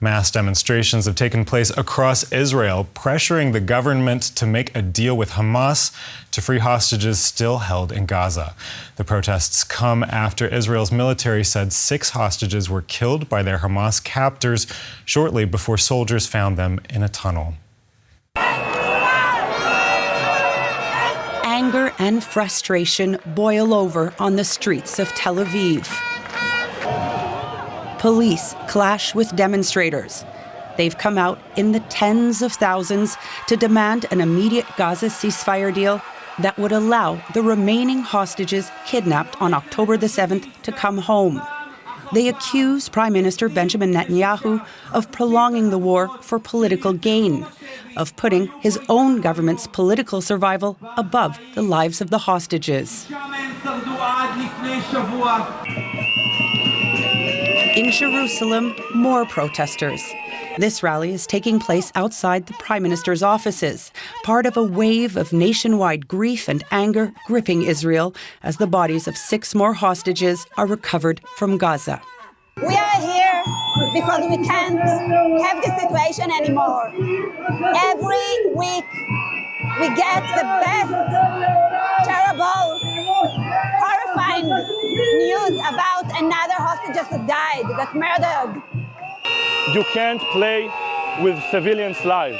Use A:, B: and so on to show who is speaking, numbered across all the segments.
A: Mass demonstrations have taken place across Israel, pressuring the government to make a deal with Hamas to free hostages still held in Gaza. The protests come after Israel's military said 6 hostages were killed by their Hamas captors shortly before soldiers found them in a tunnel.
B: Anger and frustration boil over on the streets of Tel Aviv. Police clash with demonstrators. They've come out in the tens of thousands to demand an immediate Gaza ceasefire deal that would allow the remaining hostages kidnapped on October the 7th to come home. They accuse Prime Minister Benjamin Netanyahu of prolonging the war for political gain, of putting his own government's political survival above the lives of the hostages. In Jerusalem, more protesters. This rally is taking place outside the Prime Minister's offices, part of a wave of nationwide grief and anger gripping Israel as the bodies of 6 more hostages are recovered from Gaza.
C: We are here because we can't have this situation anymore. Every week we get the best, terrible, horrifying news about another hostage that died, got murdered.
D: You can't play with civilians' lives.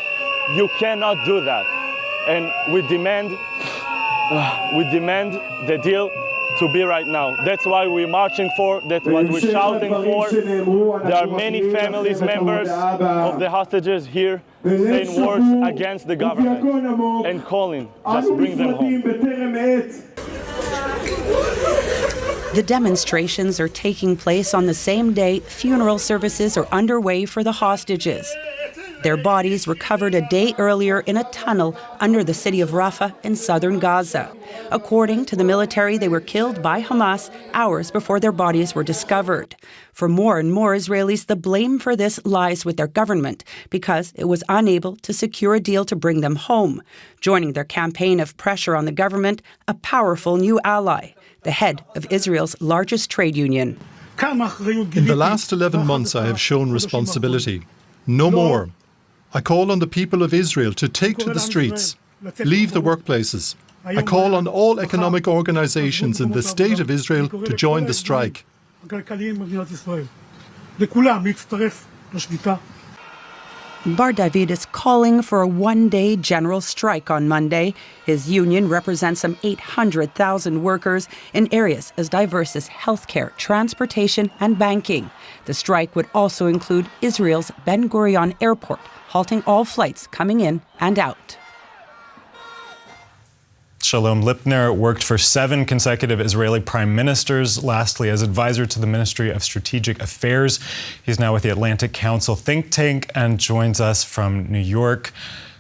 D: You cannot do that. And we demand the deal to be right now. That's why we're marching for, that's what we're shouting for. There are many families, members of the hostages here saying words against the government and calling, just bring them home.
B: The demonstrations are taking place on the same day funeral services are underway for the hostages. Their bodies recovered a day earlier in a tunnel under the city of Rafah in southern Gaza. According to the military, they were killed by Hamas hours before their bodies were discovered. For more and more Israelis, the blame for this lies with their government because it was unable to secure a deal to bring them home. Joining their campaign of pressure on the government, a powerful new ally, the head of Israel's largest trade union.
E: In the last 11 months, I have shown responsibility. No more. I call on the people of Israel to take to the streets, leave the workplaces. I call on all economic organizations in the state of Israel to join the strike.
B: Bar David is calling for a one-day general strike on Monday. His union represents some 800,000 workers in areas as diverse as healthcare, transportation, and banking. The strike would also include Israel's Ben Gurion Airport, halting all flights coming in and out.
A: Shalom. Lipner worked for 7 consecutive Israeli prime ministers, lastly as advisor to the Ministry of Strategic Affairs. He's now with the Atlantic Council think tank and joins us from New York.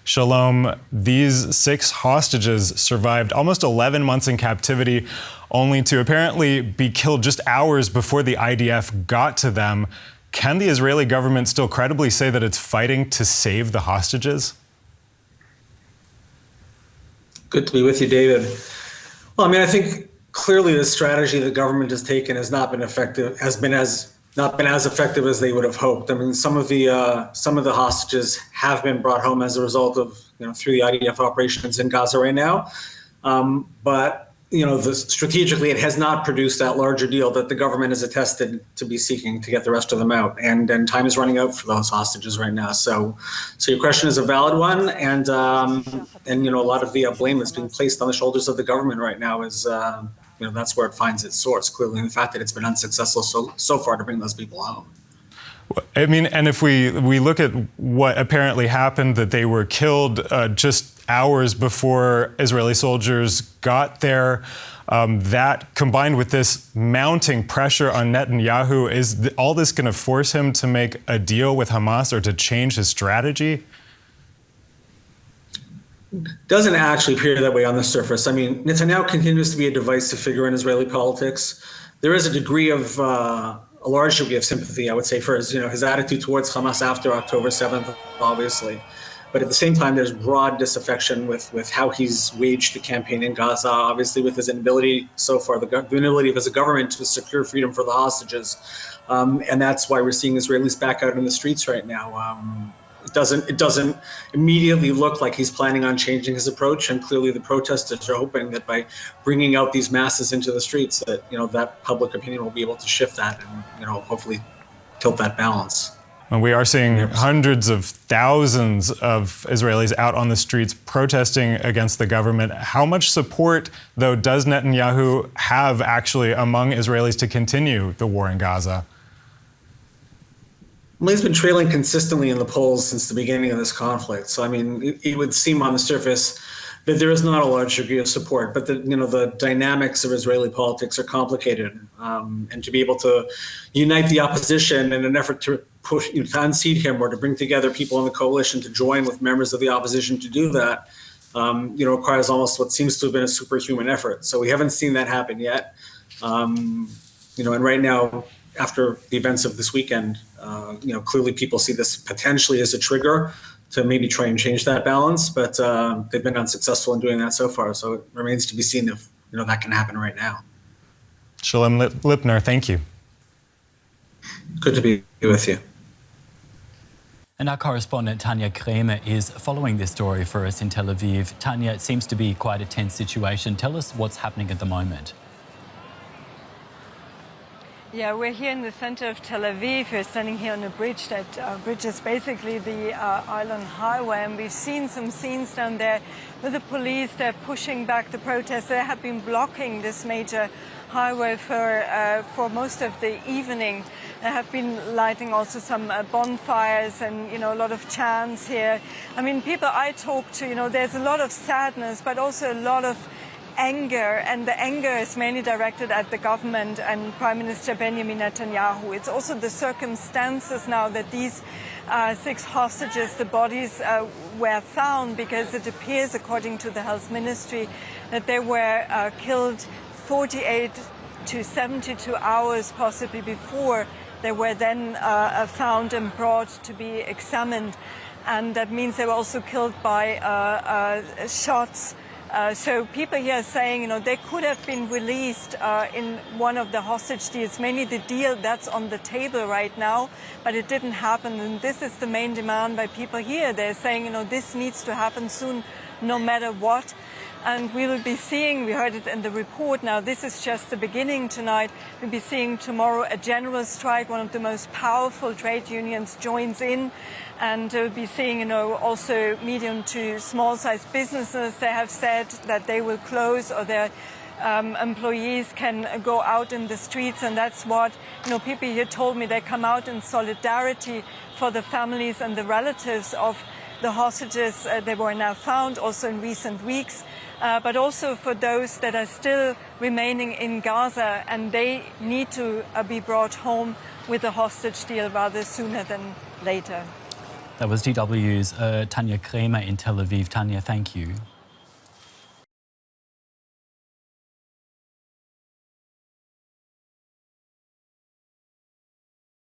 A: Shalom, these 6 hostages survived almost 11 months in captivity, only to apparently be killed just hours before the IDF got to them. Can the Israeli government still credibly say that it's fighting to save the hostages?
F: Good to be with you, David. Well, I mean, I think clearly the strategy the government has taken has not been effective, not been as effective as they would have hoped. I mean, some of the hostages have been brought home as a result of, through the IDF operations in Gaza right now. But strategically, it has not produced that larger deal that the government is attested to be seeking to get the rest of them out. And time is running out for those hostages right now. So your question is a valid one. And a lot of the blame that's being placed on the shoulders of the government right now is, that's where it finds its source, clearly, in the fact that it's been unsuccessful so far to bring those people home.
A: I mean, and if we look at what apparently happened, that they were killed just hours before Israeli soldiers got there, that combined with this mounting pressure on Netanyahu, is all this going to force him to make a deal with Hamas or to change his strategy?
F: Doesn't actually appear that way on the surface. I mean, Netanyahu continues to be a divisive figure in Israeli politics. There is a degree of a large degree of sympathy, I would say, for his attitude towards Hamas after October 7th, obviously. But at the same time, there's broad disaffection with how he's waged the campaign in Gaza, obviously with his inability so far, the inability of his government to secure freedom for the hostages. And that's why we're seeing Israelis back out in the streets right now. It doesn't immediately look like he's planning on changing his approach, and clearly the protesters are hoping that by bringing out these masses into the streets, that that public opinion will be able to shift that and hopefully tilt that balance.
A: And we are seeing hundreds of thousands of Israelis out on the streets protesting against the government. How much support, though, does Netanyahu have actually among Israelis to continue the war in Gaza?
F: Well, he's been trailing consistently in the polls since the beginning of this conflict. So, I mean, it would seem on the surface that there is not a large degree of support, but the dynamics of Israeli politics are complicated. And to be able to unite the opposition in an effort to push, to unseat him or to bring together people in the coalition to join with members of the opposition to do that, requires almost what seems to have been a superhuman effort. So we haven't seen that happen yet. And right now, after the events of this weekend, clearly people see this potentially as a trigger to maybe try and change that balance, but they've been unsuccessful in doing that so far. So it remains to be seen if that can happen right now.
A: Shalom Lipner, thank you.
F: Good to be with you.
G: And our correspondent Tania Krämer is following this story for us in Tel Aviv. Tania, it seems to be quite a tense situation. Tell us what's happening at the moment.
H: Yeah, we're here in the center of Tel Aviv. We're standing here on a bridge. That bridge is basically the island highway. And we've seen some scenes down there with the police. They're pushing back the protests. They have been blocking this major highway for most of the evening. They have been lighting also some bonfires and, a lot of chants here. I mean, people I talk to, there's a lot of sadness, but also a lot of anger, and the anger is mainly directed at the government and Prime Minister Benjamin Netanyahu. It's also the circumstances now that these 6 hostages, the bodies were found, because it appears, according to the health ministry, that they were killed 48 to 72 hours possibly before they were then found and brought to be examined. And that means they were also killed by shots. So people here are saying, they could have been released in one of the hostage deals, mainly the deal that's on the table right now, but it didn't happen. And this is the main demand by people here. They're saying, this needs to happen soon, no matter what. And we will be seeing, we heard it in the report now, this is just the beginning tonight. We'll be seeing tomorrow a general strike. One of the most powerful trade unions joins in. And we'll be seeing, also medium to small-sized businesses. They have said that they will close, or their employees can go out in the streets. And that's what, people here told me. They come out in solidarity for the families and the relatives of the hostages. They were now found also in recent weeks, but also for those that are still remaining in Gaza, and they need to be brought home with a hostage deal rather sooner than later.
G: That was DW's Tania Krämer in Tel Aviv. Tania, thank you.